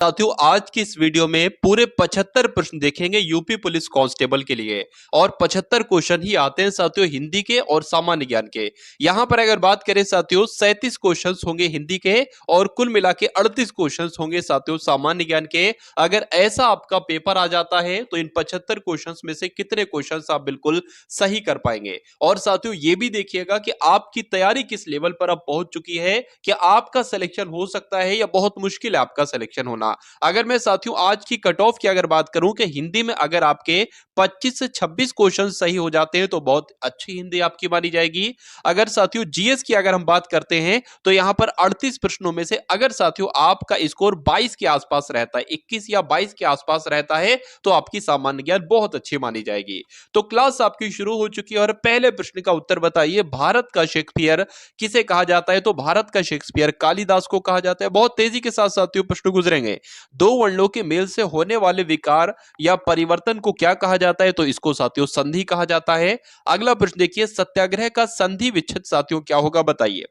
साथियों आज की इस वीडियो में पूरे 75 प्रश्न देखेंगे यूपी पुलिस कांस्टेबल के लिए और 75 क्वेश्चन ही आते हैं साथियों हिंदी के और सामान्य ज्ञान के। यहां पर अगर बात करें साथियों 37 क्वेश्चंस होंगे हिंदी के और कुल मिला के 38 क्वेश्चंस होंगे साथियों सामान्य ज्ञान के। अगर ऐसा आपका पेपर आ जाता है तो इन 75 क्वेश्चंस में से कितने क्वेश्चंस आप बिल्कुल सही कर पाएंगे। और साथियों ये भी देखिएगा कि आपकी तैयारी किस लेवल पर अब पहुंच चुकी है कि आपका सिलेक्शन हो सकता है या बहुत मुश्किल है आपका सिलेक्शन होना। अगर मैं साथियों आज की कट ऑफ की अगर बात करूं कि हिंदी में अगर आपके 25 से 26 क्वेश्चन सही हो जाते हैं तो बहुत अच्छी हिंदी आपकी मानी जाएगी। अगर साथियों जीएस की अगर हम बात करते हैं तो यहां पर 38 प्रश्नों में से अगर साथियों आपका स्कोर 22 के आसपास रहता है, 21 या 22 के आसपास रहता है तो आपकी सामान्य ज्ञान बहुत अच्छी मानी जाएगी। तो क्लास आपकी शुरू हो चुकी है और पहले प्रश्न का उत्तर बताइए, भारत का शेक्सपियर किसे कहा जाता है? तो भारत का शेक्सपियर कालिदास को कहा जाता है। बहुत तेजी के साथ साथियों प्रश्न गुजरेंगे। दो वर्णों के मेल से होने वाले विकार या परिवर्तन को क्या कहा जाता है? तो इसको साथियों संधि कहा जाता है। अगला प्रश्न देखिए, सत्याग्रह का संधि विच्छेद साथियों क्या होगा बताइए।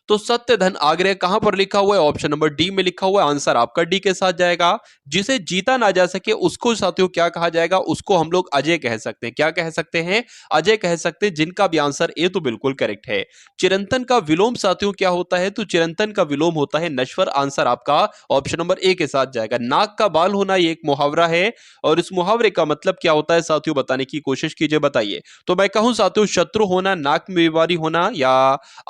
तो सत्य धन आग्रह कहां पर लिखा हुआ है? ऑप्शन नंबर डी में लिखा हुआ है। आंसर आपका डी के साथ जाएगा। जिसे जीता ना जा सके उसको साथियों क्या कहा जाएगा? उसको हम लोग अजय कह सकते हैं। क्या कह सकते हैं? अजय कह सकते हैं, जिनका भी आंसर ए तो बिल्कुल करेक्ट है। चिरंतन का विलोम साथियों क्या होता है? तो चिरंतन का विलोम होता है नश्वर। आंसर आपका ऑप्शन नंबर ए के साथ जाएगा। नाक का बाल होना ये एक मुहावरा है और इस मुहावरे का मतलब क्या होता है साथियों बताने की कोशिश कीजिए, बताइए। तो मैं कहूं साथियों शत्रु होना, नाक में बीमारी होना या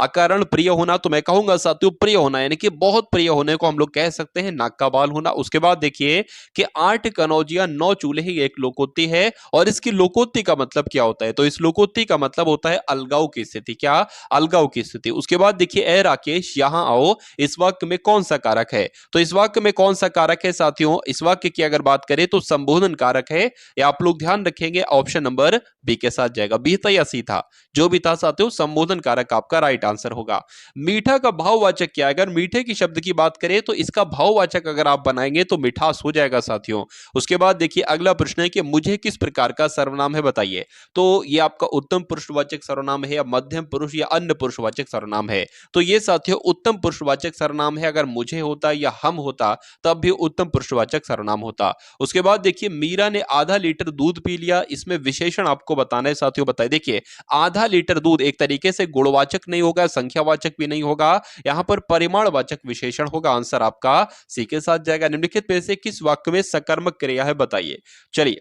अकारण प्रिय होना, तो मैं कहूंगा साथियों प्रिय होना, यानी कि बहुत प्रिय होने को हम लोग कह सकते हैं नाक का बाल होना। उसके बाद देखिए कि 8 कनौजिया 9 चूल्हे ही एक लोकोक्ति है और इसकी लोकोक्ति का मतलब क्या होता है? तो इस लोकोक्ति का मतलब होता है अलगाव की स्थिति। क्या? अलगाव की स्थिति। उसके बाद देखिए, ए राकेश यहां आओ, इस वाक्य में कौन सा कारक है? तो इस वाक्य में कौन सा कारक है साथियों? इस वाक्य की अगर बात करें तो संबोधन कारक है। या आप लोग ध्यान रखेंगे ऑप्शन नंबर बी के साथ जाएगा। बी था या सी था? जो भी था साथियों संबोधन कारक आपका राइट आंसर होगा। मीठा का भाववाचक क्या है? अगर मीठे की शब्द की बात करें तो इसका भाववाचक अगर आप बनाएंगे तो मिठास हो जाएगा साथियों। उसके बाद देखिए अगला प्रश्न है कि मुझे किस प्रकार का सर्वनाम है बताइए। तो ये आपका उत्तम पुरुषवाचक सर्वनाम है या मध्यम पुरुष या अन्य पुरुषवाचक सर्वनाम है? तो ये साथियों उत्तम पुरुषवाचक सर्वनाम है। अगर मुझे होता या हम होता तब भी उत्तम पुरुषवाचक सर्वनाम होता। उसके बाद देखिए, मीरा ने आधा लीटर दूध पी लिया, इसमें विशेषण आपको बताना है साथियों। बताइए। देखिए आधा लीटर दूध एक तरीके से गुणवाचक नहीं होगा, संख्यावाचक भी नहीं होगा, यहां पर परिमाणवाचक विशेषण होगा। आंसर आपका सी के साथ जाएगा। निम्नलिखित में से किस वाक्य में सकर्मक क्रिया है बताइए। चलिए,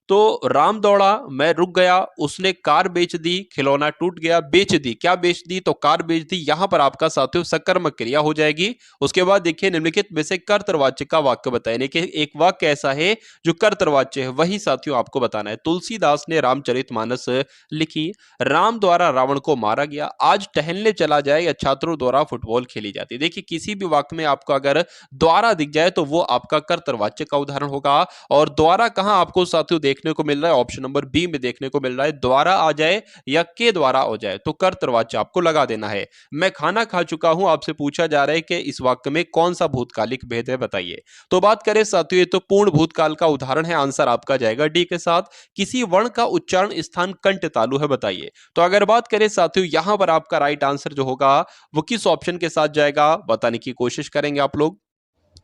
तो राम दौड़ा, मैं रुक गया, उसने कार बेच दी, खिलौना टूट गया, बेच दी। क्या बेच दी? तो कार बेच दी। यहां पर आपका साथियों सकर्मक क्रिया हो जाएगी। उसके बाद देखिए निम्नलिखित में से कर्तृवाच्य का वाक्य बताएं। कि एक वाक्य ऐसा है जो कर्तृवाच्य है, वही साथियों आपको बताना है। तुलसीदास ने रामचरितमानस लिखी, राम द्वारा रावण को मारा गया, आज टहलने चला जाए या छात्रों द्वारा फुटबॉल खेली जाती है। देखिए किसी भी वाक्य में आपको अगर द्वारा दिख जाए तो वो आपका कर्तृवाच्य का उदाहरण होगा। और द्वारा कहां आपको साथियों देखने को मिल रहा है? ऑप्शन नंबर बी में देखने को मिल रहा है। द्वारा आ जाए या के द्वारा हो जाए तो कर्तृवाच्य आपको लगा देना है। मैं खाना खा चुका हूं, आपसे पूछा जा रहा है कि इस वाक्य में कौन सा भूतकालिक भेद है बताइए। तो बात करें साथियों, ये तो पूर्ण भूतकाल का उदाहरण है। आंसर आपका जाएगा डी के साथ। किसी वर्ण का उच्चारण स्थान कंठ तालु है बताइए। तो अगर बात करें साथियों यहां पर आपका राइट आंसर जो होगा वो किस ऑप्शन के साथ जाएगा बताने की कोशिश करेंगे आप लोग।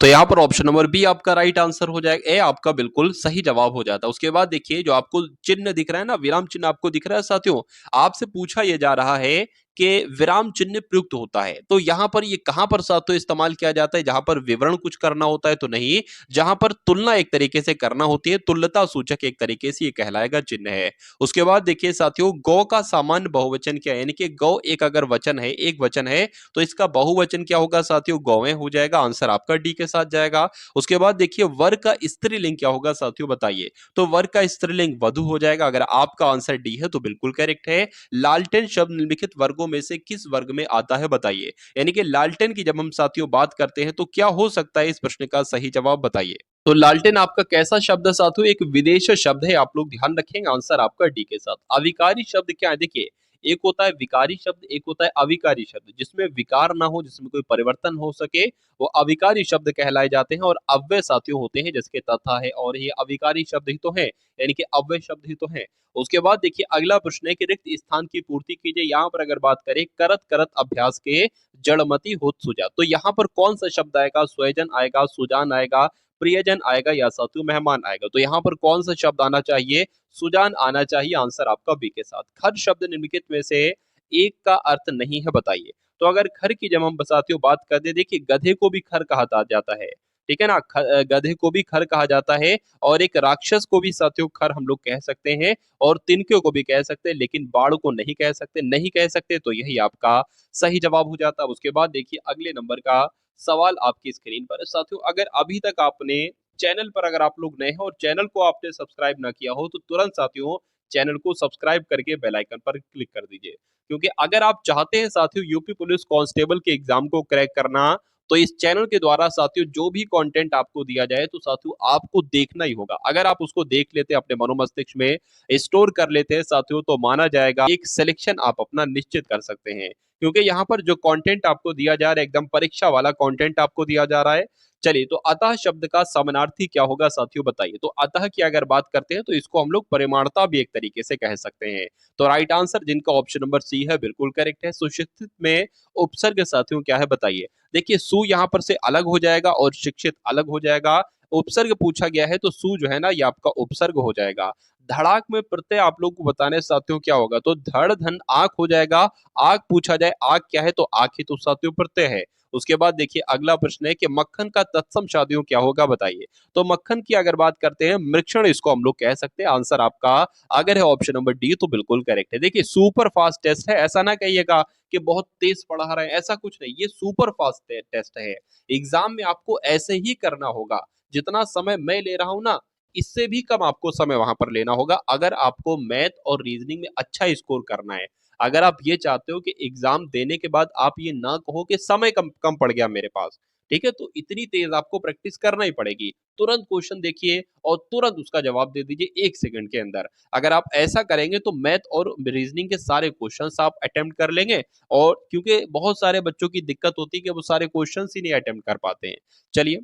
तो यहां पर ऑप्शन नंबर बी आपका राइट आंसर हो जाएगा। ए आपका बिल्कुल सही जवाब हो जाता है। उसके बाद देखिए जो आपको चिन्ह दिख रहा है ना, विराम चिन्ह आपको दिख रहा है साथियों, आपसे पूछा यह जा रहा है कि विराम चिन्ह प्रयुक्त होता है तो यहां पर ये कहां पर साथियों इस्तेमाल किया जाता है? जहां पर विवरण कुछ करना होता है तो नहीं, जहां पर तुलना एक तरीके से करना होती है, तुल्यता सूचक एक तरीके से ये कहलाएगा चिन्ह है। उसके बाद देखिए साथियों, गौ का सामान्य बहुवचन क्या है? यानी कि गौ एक अगर वचन है, एक वचन है, तो इसका बहुवचन क्या होगा साथियों? गौवें हो जाएगा। आंसर आपका डी के साथ जाएगा। उसके बाद देखिए वर का स्त्रीलिंग क्या होगा साथियों बताइए। तो वर का स्त्रीलिंग वधु हो जाएगा। अगर आपका आंसर डी है तो बिल्कुल करेक्ट है। लालटेन शब्द निम्नलिखित वर्गों में से किस वर्ग में आता है बताइए। यानी कि लालटेन की जब हम साथियों बात करते हैं तो क्या हो सकता है? इस प्रश्न का सही जवाब बताइए। तो लालटेन आपका कैसा शब्द है साथियों? एक विदेश शब्द है, आप लोग ध्यान रखेंगे। आंसर आपका डी के साथ। अविकारी शब्द क्या है? देखिए एक होता है विकारी शब्द, एक होता है अविकारी शब्द। जिसमें विकार ना हो, जिसमें कोई परिवर्तन हो सके, वो अविकारी शब्द कहलाए जाते हैं। और अव्यय साथियों होते हैं, जैसे तथा है, और ये अविकारी शब्द ही तो है, यानी कि अव्यय शब्द ही तो है। उसके बाद देखिए अगला प्रश्न है कि रिक्त स्थान की पूर्ति कीजिए। यहाँ पर अगर बात करें करत करत अभ्यास के जड़मति होत सुजा, तो यहाँ पर कौन सा शब्द आएगा? स्वयजन आएगा, सुजान आएगा, प्रियजन आएगा, या साथियों मेहमान आएगा? तो यहाँ पर कौन सा शब्द आना चाहिए? सुजान आना चाहिए। आंसर आपका बी के साथ। खर शब्द निम्नलिखित में से एक का अर्थ नहीं है, बताइए। तो अगर खर की जब हम साथियों बात कर दे, देखिए गधे को भी खर कहा जाता है, ठीक है ना। गधे को भी खर कहा जाता है, और एक राक्षस को भी साथियों खर हम लोग कह सकते हैं, और तिनके को भी कह सकते हैं, लेकिन बाड़ को नहीं कह सकते। नहीं कह सकते, तो यही आपका सही जवाब हो जाता है। उसके बाद देखिए अगले नंबर का सवाल आपकी स्क्रीन पर है। साथियों अगर अभी तक आपने चैनल पर, अगर आप लोग नए हैं और चैनल को आपने सब्सक्राइब ना किया हो, तो तुरंत साथियों चैनल को सब्सक्राइब करके बेल आइकन पर क्लिक कर दीजिए। क्योंकि अगर आप चाहते हैं साथियों यूपी पुलिस कांस्टेबल के एग्जाम को क्रैक करना, तो इस चैनल के द्वारा साथियों जो भी कंटेंट आपको दिया जाए, तो साथियों आपको देखना ही होगा। अगर आप उसको देख लेते हैं, अपने मनोमस्तिष्क में स्टोर कर लेते हैं साथियों, तो माना जाएगा एक सिलेक्शन आप अपना निश्चित कर सकते हैं। क्योंकि यहाँ पर जो कंटेंट आपको दिया जा रहा है, एकदम परीक्षा वाला कंटेंट आपको दिया जा रहा है। चलिए, तो अतः शब्द का समानार्थी क्या होगा साथियों, बताइए। तो अतः की अगर बात करते हैं, तो इसको हम लोग परिमाणता भी एक तरीके से कह सकते हैं। तो राइट आंसर जिनका ऑप्शन नंबर सी है, बिल्कुल करेक्ट है। सुशिक्षित में उपसर्ग साथियों क्या है, बताइए। देखिए सु यहाँ पर से अलग हो जाएगा और शिक्षित अलग हो जाएगा। उपसर्ग पूछा गया है, तो सु जो है ना, ये आपका उपसर्ग हो जाएगा। धड़ाक में प्रत्यय आप लोग को बताने साथियों क्या होगा, तो धड़ धन आंख हो जाएगा। आंख पूछा जाए, आंख क्या है, तो आंख ही तो साथियों प्रत्यय है। उसके बाद देखिए अगला प्रश्न है कि मक्खन का तत्सम शादियों क्या होगा, बताइए। तो मक्खन की अगर बात करते हैं, मृक्षण इसको हम लोग कह सकते हैं। आंसर आपका अगर है ऑप्शन नंबर डी, तो बिल्कुल करेक्ट है। देखिए सुपर फास्ट टेस्ट है, ऐसा ना कहिएगा कि बहुत तेज पढ़ा रहे हैं, ऐसा कुछ नहीं। ये सुपर फास्ट टेस्ट है। एग्जाम में आपको ऐसे ही करना होगा। जितना समय मैं ले रहा हूं ना, इससे भी कम आपको समय वहां पर लेना होगा, अगर आपको मैथ और रीजनिंग में अच्छा स्कोर करना है। अगर आप ये चाहते हो कि एग्जाम देने के बाद आप ये ना कहो कि समय कम कम पड़ गया मेरे पास, ठीक है, तो इतनी तेज आपको प्रैक्टिस करना ही पड़ेगी। तुरंत क्वेश्चन देखिए और तुरंत उसका जवाब दे दीजिए 1 सेकंड के अंदर। अगर आप ऐसा करेंगे, तो मैथ और रीजनिंग के सारे क्वेश्चंस आप अटेम्प्ट कर लेंगे। और क्योंकि बहुत सारे बच्चों की दिक्कत होती है कि वो सारे क्वेश्चंस ही नहीं अटेम्प्ट कर पाते हैं। चलिए,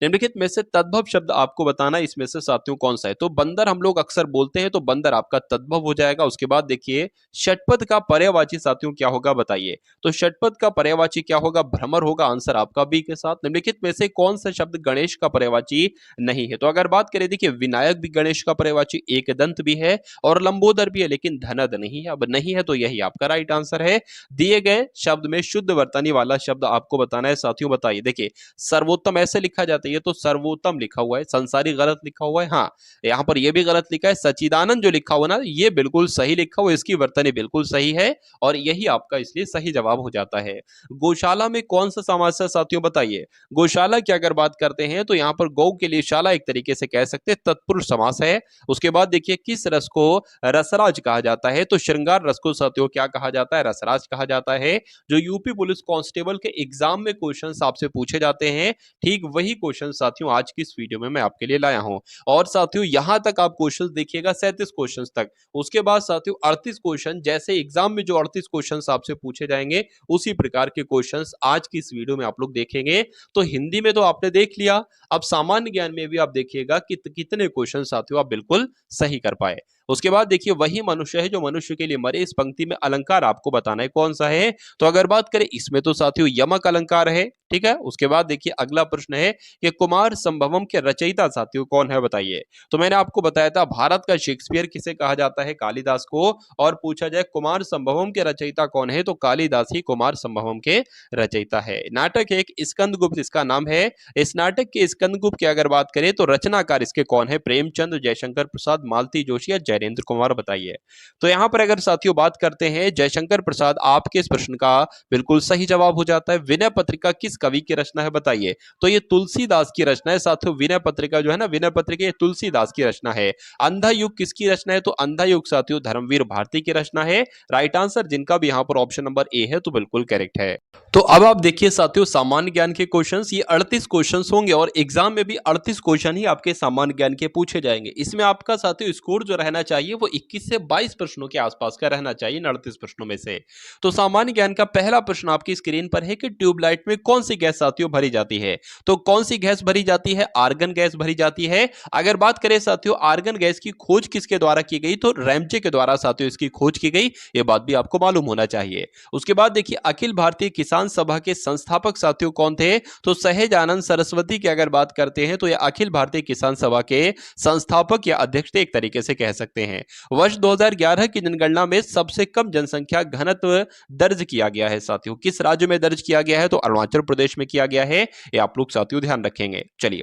निम्नलिखित में से तद्भव शब्द आपको बताना, इसमें से साथियों कौन सा है। तो बंदर हम लोग अक्सर बोलते हैं, तो बंदर आपका तद्भव हो जाएगा। उसके बाद देखिए षटपद का पर्यायवाची साथियों क्या होगा, बताइए। तो षटपद का पर्यायवाची क्या होगा, भ्रमर होगा। आंसर आपका बी के साथ। निम्नलिखित में से कौन सा शब्द गणेश का पर्यायवाची नहीं है। तो अगर बात करें, देखिए विनायक भी गणेश का पर्यायवाची, एक दंत भी है और लंबोदर भी है, लेकिन धनद नहीं है। अब नहीं है, तो यही आपका राइट आंसर है। दिए गए शब्द में शुद्ध वर्तनी वाला शब्द आपको बताना है साथियों, बताइए। देखिए सर्वोत्तम ऐसे लिखा जाता है, ये तो सर्वोत्तम लिखा हुआ है। संसारी गलत लिखा हुआ है, हाँ यहाँ पर ये भी गलत लिखा है। सच्चिदानंद जो लिखा हुआ ना, ये बिल्कुल सही लिखा हुआ, इसकी वर्तनी बिल्कुल सही है, और यही आपका इसलिए सही जवाब हो जाता है। गौशाला में कौन सा समास है साथियों, बताइए। गौशाला की अगर बात करते हैं, तो यहाँ पर गौ के लिए शाला एक तरीके से कह सकते हैं, तत्पुरुष समास है। उसके बाद देखिए किस रस को रसराज कहा जाता है। तो श्रृंगार रस को साथियों क्या कहा जाता है, रसराज कहा जाता है। जो यूपी पुलिस कांस्टेबल के एग्जाम में क्वेश्चंस आपसे पूछे जाते हैं, ठीक वही क्वेश्चन साथियों आज की इस वीडियो में मैं आपके लिए लाया हूं। और साथियों यहां तक आप क्वेश्चंस देखिएगा 37 क्वेश्चंस तक। उसके बाद साथियों 38 क्वेश्चन, जैसे एग्जाम में जो 38 क्वेश्चंस आपसे पूछे जाएंगे, उसी प्रकार के क्वेश्चंस आज की इस वीडियो में आप लोग देखेंगे। तो हिंदी में तो आपने देख लिया, अब सामान्य ज्ञान में भी आप देखिएगा कि कितने क्वेश्चन साथियों आप बिल्कुल सही कर पाए। उसके बाद देखिए वही मनुष्य है जो मनुष्य के लिए मरे, इस पंक्ति में अलंकार आपको बताना है कौन सा है। तो अगर बात करें, इसमें तो साथियों यमक अलंकार है, ठीक है। उसके बाद देखिए अगला प्रश्न है कि कुमार संभवम के रचयिता साथियों कौन है, बताइए। तो मैंने आपको बताया था भारत का शेक्सपियर किसे कहा जाता है, कालिदास को। और पूछा जाए कुमार संभवम के रचयिता कौन है, तो कालिदास ही कुमार संभवम के रचयिता है। नाटक है एक स्कंदगुप्त, इसका नाम है। इस नाटक के स्कंदगुप्त की अगर बात करें, तो रचनाकार इसके कौन है, प्रेमचंद, जयशंकर प्रसाद, मालती जोशी या जयरेंद्र कुमार, बताइए। तो यहां पर अगर साथियों बात करते हैं जयशंकर प्रसाद, आपके इस प्रश्न का बिल्कुल सही जवाब हो जाता है। विनय पत्रिका किस कवि की रचना है, बताइए। तो ये तुलसीदास की रचना है साथियों। विनय पत्रिका जो है ना, विनय पत्रिका, ये तुलसीदास की रचना है। अंधा युग किसकी रचना है, तो अंधा युग साथियों धर्मवीर भारती की रचना है। राइट आंसर जिनका भी यहाँ पर ऑप्शन नंबर ए है, तो बिल्कुल करेक्ट है। तो अब आप देखिए साथियों सामान्य ज्ञान के क्वेश्चंस, ये 38 क्वेश्चंस होंगे और एग्जाम में भी 38 क्वेश्चन ही आपके सामान्य ज्ञान के पूछे जाएंगे। इसमें आपका साथियों स्कोर जो रहना रहना चाहिए वो 21 से 22 प्रश्नों के आसपास का रहना चाहिए 38 प्रश्नों में से। तो सामान्य ज्ञान का पहला प्रश्न आपकी स्क्रीन पर है कि ट्यूबलाइट में कौन सी गैस साथियों भरी जाती है। तो कौन सी गैस भरी जाती है? आर्गन गैस भरी जाती है। अगर बात करें साथियों आर्गन गैस की खोज किसके द्वारा की गई, तो रैमजे के द्वारा साथियों इसकी खोज की गई। यह बात भी आपको मालूम होना चाहिए। उसके बाद देखिए अखिल भारतीय किसान सभा के संस्थापक साथियों कौन थे? तो सहजानंद सरस्वती की अगर बात करते हैं तो यह अखिल भारतीय किसान सभा के संस्थापक या अध्यक्ष थे, एक तरीके से कह सकते हैं। वर्ष 2011 की जनगणना में सबसे कम जनसंख्या घनत्व दर्ज किया गया है साथियों, किस राज्य में दर्ज किया गया है? तो अरुणाचल प्रदेश में किया गया है। ये आप लोग साथियों ध्यान रखेंगे। चलिए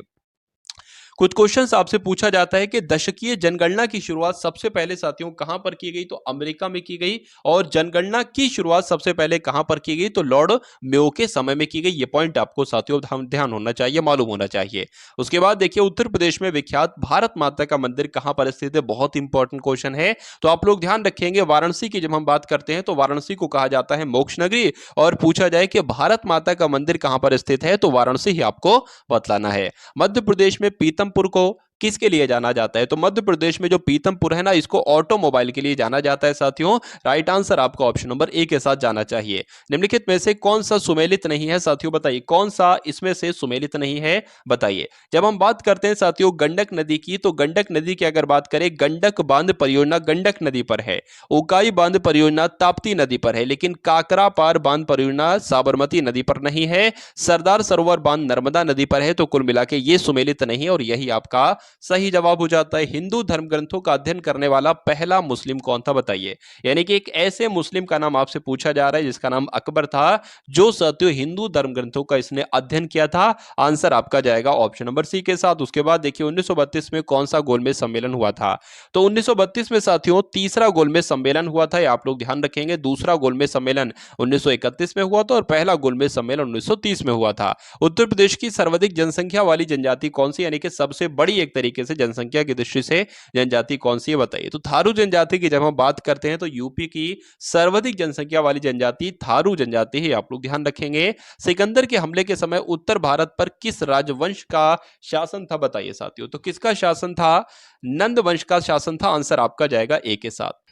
कुछ क्वेश्चंस आपसे पूछा जाता है कि दशकीय जनगणना की शुरुआत सबसे पहले साथियों कहां पर की गई? तो अमेरिका में की गई। और जनगणना की शुरुआत सबसे पहले कहां पर की गई? तो लॉर्ड मेयो के समय में की गई। ये पॉइंट आपको साथियों ध्यान होना चाहिए, मालूम होना चाहिए। उसके बाद देखिए उत्तर प्रदेश में विख्यात भारत माता का मंदिर कहां पर स्थित है? बहुत इंपॉर्टेंट क्वेश्चन है, तो आप लोग ध्यान रखेंगे। वाराणसी की जब हम बात करते हैं तो वाराणसी को कहा जाता है मोक्ष नगरी, और पूछा जाए कि भारत माता का मंदिर कहां पर स्थित है तो वाराणसी ही आपको बतलाना है। मध्य प्रदेश में पीतमपुर को किसके लिए जाना जाता है? तो मध्य प्रदेश में जो पीतमपुर है ना, इसको ऑटोमोबाइल के लिए जाना जाता है साथियों। राइट आंसर आपको ऑप्शन नंबर ए के साथ जाना चाहिए। निम्नलिखित में से कौन सा सुमेलित नहीं है साथियों? बताइए कौन सा इसमें से सुमेलित नहीं है, बताइए। जब हम बात करते हैं साथियों गंडक नदी की, तो गंडक नदी की अगर बात करें, गंडक बांध परियोजना गंडक नदी पर है, उकाई बांध परियोजना ताप्ती नदी पर है, लेकिन काकरा पार बांध परियोजना साबरमती नदी पर नहीं है। सरदार सरोवर बांध नर्मदा नदी पर है। तो कुल मिला के ये सुमेलित नहीं है और यही आपका सही जवाब हो जाता है। हिंदू धर्म ग्रंथों का अध्ययन करने वाला पहला मुस्लिम कौन था? बताइए। यानी कि एक ऐसे मुस्लिम का नाम आपसे पूछा जा रहा है जिसका नाम अकबर था, जो साथियों हिंदू धर्म ग्रंथों का इसने अध्ययन किया था। आंसर आपका जाएगा ऑप्शन नंबर सी के साथ। उसके बाद देखिए 1932 में कौन सा गोलमेज सम्मेलन हुआ था? तो 1932 में साथियों तीसरा गोलमेज सम्मेलन हुआ था, आप लोग ध्यान रखेंगे। दूसरा गोलमेज सम्मेलन 1931 में हुआ था और पहला गोलमेज सम्मेलन 1930 में हुआ था। उत्तर प्रदेश की सर्वाधिक जनसंख्या वाली जनजाति कौन सी, यानी कि सबसे बड़ी एक तरीके से जनसंख्या की दृष्टि से जनजाति कौन सी है? बताइए। तो थारू जनजाति की जब हम बात करते हैं तो यूपी की सर्वाधिक जनसंख्या वाली जनजाति थारू जनजाति है, आप लोग ध्यान रखेंगे। सिकंदर के हमले के समय उत्तर भारत पर किस राजवंश का शासन था? बताइए साथियों। तो किसका शासन था? नंद वंश का शासन था। आंसर आपका जाएगा ए के साथ।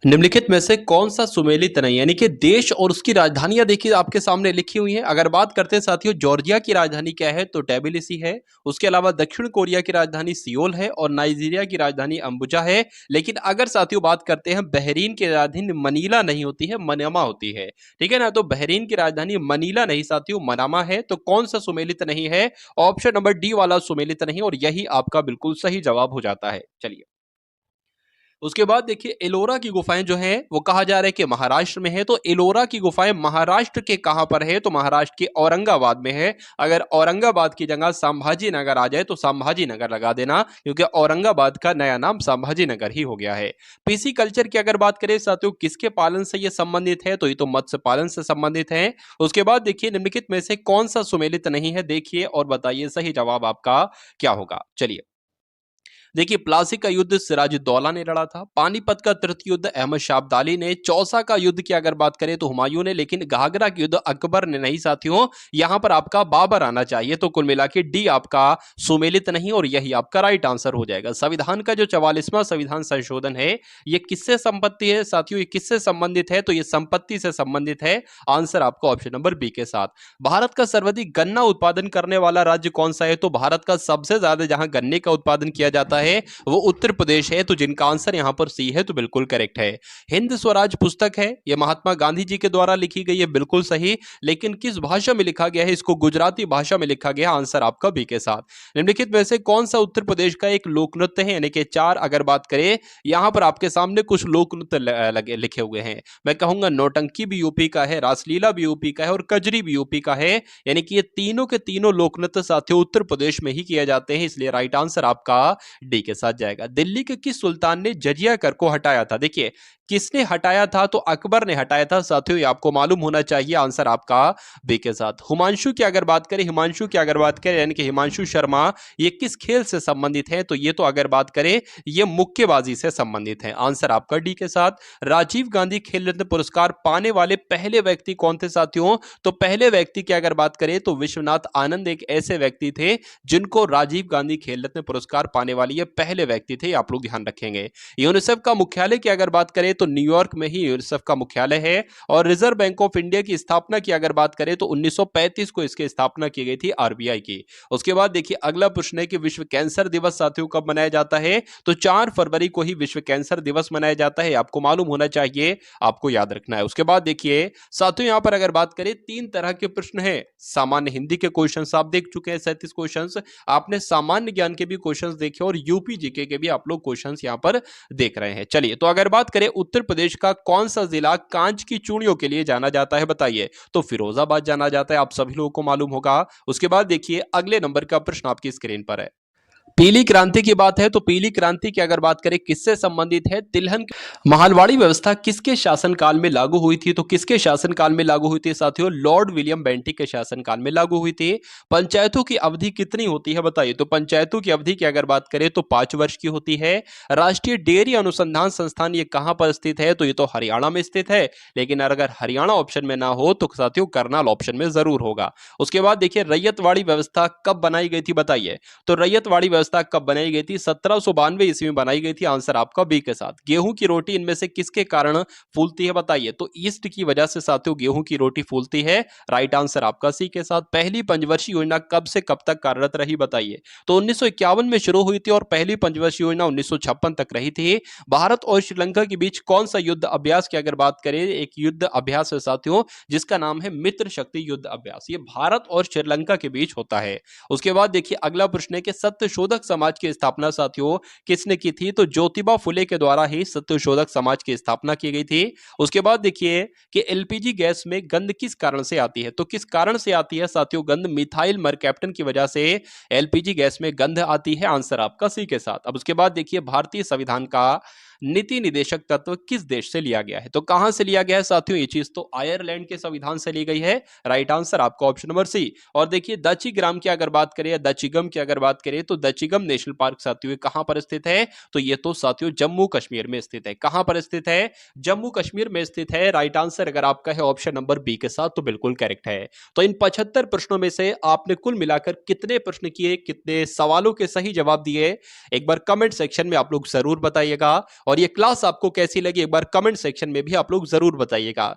निम्नलिखित में से कौन सा सुमेलित नहीं, यानी कि देश और उसकी राजधानियां देखिए आपके सामने लिखी हुई हैं। अगर बात करते हैं साथियों जॉर्जिया की राजधानी क्या है? तो टेबिलिसी है। उसके अलावा दक्षिण कोरिया की राजधानी सियोल है और नाइजीरिया की राजधानी अंबुजा है। लेकिन अगर साथियों बात करते हैं बहरीन की राजधानी मनीला नहीं होती है, मनामा होती है। ठीक है ना, तो बहरीन की राजधानी मनीला नहीं साथियों, मनामा है। तो कौन सा सुमेलित नहीं है? ऑप्शन नंबर डी वाला सुमेलित नहीं, और यही आपका बिल्कुल सही जवाब हो जाता है। चलिए उसके बाद देखिए एलोरा की गुफाएं जो हैं वो कहा जा रहा है कि महाराष्ट्र में है। तो एलोरा की गुफाएं महाराष्ट्र के कहां पर है? तो महाराष्ट्र के औरंगाबाद में है। अगर औरंगाबाद की जगह संभाजी नगर आ जाए तो संभाजी नगर लगा देना, क्योंकि औरंगाबाद का नया नाम संभाजी नगर ही हो गया है। पीसी कल्चर की अगर बात करें साथियों किसके पालन से ये संबंधित है? तो ये तो मत्स्य पालन से संबंधित है। उसके बाद देखिए निम्नलिखित में से कौन सा सुमेलित नहीं है, देखिए और बताइए सही जवाब आपका क्या होगा। चलिए देखिए प्लासी का युद्ध सिराजुद्दौला ने लड़ा था। पानीपत का तृतीय युद्ध अहमद शाह अब्दाली ने। चौसा का युद्ध की अगर बात करें तो हुमायूं ने। लेकिन घाघरा का युद्ध अकबर ने नहीं साथियों, यहां पर आपका बाबर आना चाहिए। तो कुल मिला के डी आपका सुमेलित नहीं और यही आपका राइट आंसर हो जाएगा। संविधान का जो 44वां संविधान संशोधन है ये किससे संपत्ति है साथियों, ये किससे संबंधित है? तो ये संपत्ति से संबंधित है। आंसर आपका ऑप्शन नंबर बी के साथ। भारत का सर्वाधिक गन्ना उत्पादन करने वाला राज्य कौन सा है? तो भारत का सबसे ज्यादा जहां गन्ने का उत्पादन किया जाता है वो उत्तर प्रदेश है। तो जिनका आंसर यहां पर सी है तो बिल्कुल करेक्ट है। हिंद स्वराज पुस्तक है, यह महात्मा गांधी जी के द्वारा लिखी गई है, बिल्कुल सही। लेकिन किस भाषा में लिखा गया है? इसको गुजराती भाषा में लिखा गया। आंसर आपका बी के साथ। निम्नलिखित में से कौन सा उत्तर प्रदेश का एक लोक नृत्य है? यानी कि चार अगर बात करें, यहां पर आपके सामने कुछ लोक नृत्य लिखे हुए हैं। मैं कहूंगा नौटंकी भी यूपी का है, रासलीला भी यूपी का है और कजरी भी यूपी का है। यानी कि ये तीनों के तीनों लोक नृत्य साथियों उत्तर प्रदेश में ही किए जाते हैं, इसलिए राइट आंसर आपका डी के साथ जाएगा। दिल्ली के किस सुल्तान ने जजिया कर को हटाया था? देखिए किसने हटाया था? तो अकबर ने हटाया था साथियों, ये आपको मालूम होना चाहिए। आंसर आपका बी के साथ। हिमांशु की अगर बात करें, हिमांशु की अगर बात करें यानी कि हिमांशु शर्मा, ये किस खेल से संबंधित है? तो ये तो अगर बात करें ये मुक्केबाजी से संबंधित है। आंसर आपका डी के साथ। राजीव गांधी खेल रत्न पुरस्कार पाने वाले पहले व्यक्ति कौन थे साथियों? तो पहले व्यक्ति की अगर बात करें तो विश्वनाथ आनंद एक ऐसे व्यक्ति थे जिनको राजीव गांधी खेल रत्न पुरस्कार पाने वाले ये पहले व्यक्ति थे, आप लोग ध्यान रखेंगे। यूनिसेफ का मुख्यालय की अगर बात करें तो न्यूयॉर्क में ही यूनिसेफ का मुख्यालय है। और रिजर्व बैंक ऑफ इंडिया की स्थापना की अगर बात करें तो 1935 को इसकी स्थापना की गई थी, आरबीआई की। उसके बाद देखिए अगला प्रश्न है कि विश्व कैंसर दिवस साथियों कब मनाया जाता है? तो 4 फरवरी को ही विश्व कैंसर दिवस मनाया जाता है, आपको मालूम होना चाहिए, आपको याद रखना है। उसके बाद देखिए साथियों यहां पर अगर बात करें 3 तरह के प्रश्न है। सामान्य हिंदी के क्वेश्चंस आप देख चुके हैं 37 क्वेश्चंस, आपने सामान्य ज्ञान के भी क्वेश्चंस देखे और यूपी जीके के भी आप लोग क्वेश्चंस यहां पर देख रहे हैं। चलिए तो अगर बात करें उत्तर प्रदेश का कौन सा जिला कांच की चूड़ियों के लिए जाना जाता है बताइए? तो फिरोजाबाद जाना जाता है, आप सभी लोगों को मालूम होगा। उसके बाद देखिए अगले नंबर का प्रश्न आपकी स्क्रीन पर है। पीली क्रांति की बात है तो पीली क्रांति की अगर बात करें किससे संबंधित है? तिलहन महलवाड़ी व्यवस्था किसके शासनकाल में लागू हुई थी? तो किसके शासनकाल में लागू हुई थी साथियों? लॉर्ड विलियम बेंटिक के शासनकाल में लागू हुई थी। पंचायतों की अवधि कितनी होती है बताइए? तो पंचायतों की अवधि की अगर बात करें तो 5 वर्ष की होती है। राष्ट्रीय डेयरी अनुसंधान संस्थान ये कहां पर स्थित है? तो ये तो हरियाणा में स्थित है, लेकिन अगर हरियाणा ऑप्शन में ना हो तो साथियों करनाल ऑप्शन में जरूर होगा। उसके बाद देखिए रैयतवाड़ी व्यवस्था कब बनाई गई थी बताइए? तो रैयतवाड़ी व्यवस्था कब बनाई गई थी? 1792 ईस्वी में बनाई गई थी। आंसर आपका बी के साथ। गेहूं की रोटी इनमें से किसके कारण फूलती है बताइए? तो ईस्ट की वजह से साथियों गेहूं की रोटी फूलती है। राइट आंसर आपका सी के साथ। पहली पंचवर्षीय योजना कब से कब तक कार्यरत रही बताइए? तो 1951 में शुरू हुई थी और पहली पंचवर्षीय योजना 1956 तक रही थी। भारत और श्रीलंका के बीच कौन सा युद्ध अभ्यास की अगर बात करें, एक युद्ध अभ्यास है साथियों जिसका नाम है मित्र शक्ति युद्ध अभ्यास, ये भारत और श्रीलंका के बीच होता है। उसके बाद देखिए अगला प्रश्न है कि सत्यशोधक समाज की स्थापना साथियों किसने की थी? तो ज्योतिबा फुले के द्वारा ही सत्यशोधक समाज की स्थापना की गई थी। उसके बाद देखिए कि एलपीजी गैस में गंध किस कारण से आती है? तो किस कारण से आती है साथियों गंध? मिथाइल मरकैप्टन की वजह से एलपीजी गैस में गंध आती है। आंसर आपका सी के साथ। अब उसके बाद देखिए भारतीय संविधान का नीति निदेशक तत्व किस देश से लिया गया है? तो कहां से लिया गया है साथियों? ये चीज तो आयरलैंड के संविधान से ली गई है। राइट आंसर आपका ऑप्शन नंबर सी। और देखिए दचिग्राम की अगर बात करें या दचिगम की अगर बात करें तो दचिगम नेशनल पार्क साथियों कहां पर स्थित है? तो ये तो साथियों जम्मू कश्मीर में स्थित है। कहां पर स्थित है? जम्मू कश्मीर में स्थित है। राइट आंसर अगर आपका है ऑप्शन नंबर बी के साथ तो बिल्कुल करेक्ट है। तो इन 75 प्रश्नों में से आपने कुल मिलाकर कितने प्रश्न किए, कितने सवालों के सही जवाब दिए, एक बार कमेंट सेक्शन में आप लोग जरूर बताइएगा। और ये क्लास आपको कैसी लगी एक बार कमेंट सेक्शन में भी आप लोग जरूर बताइएगा।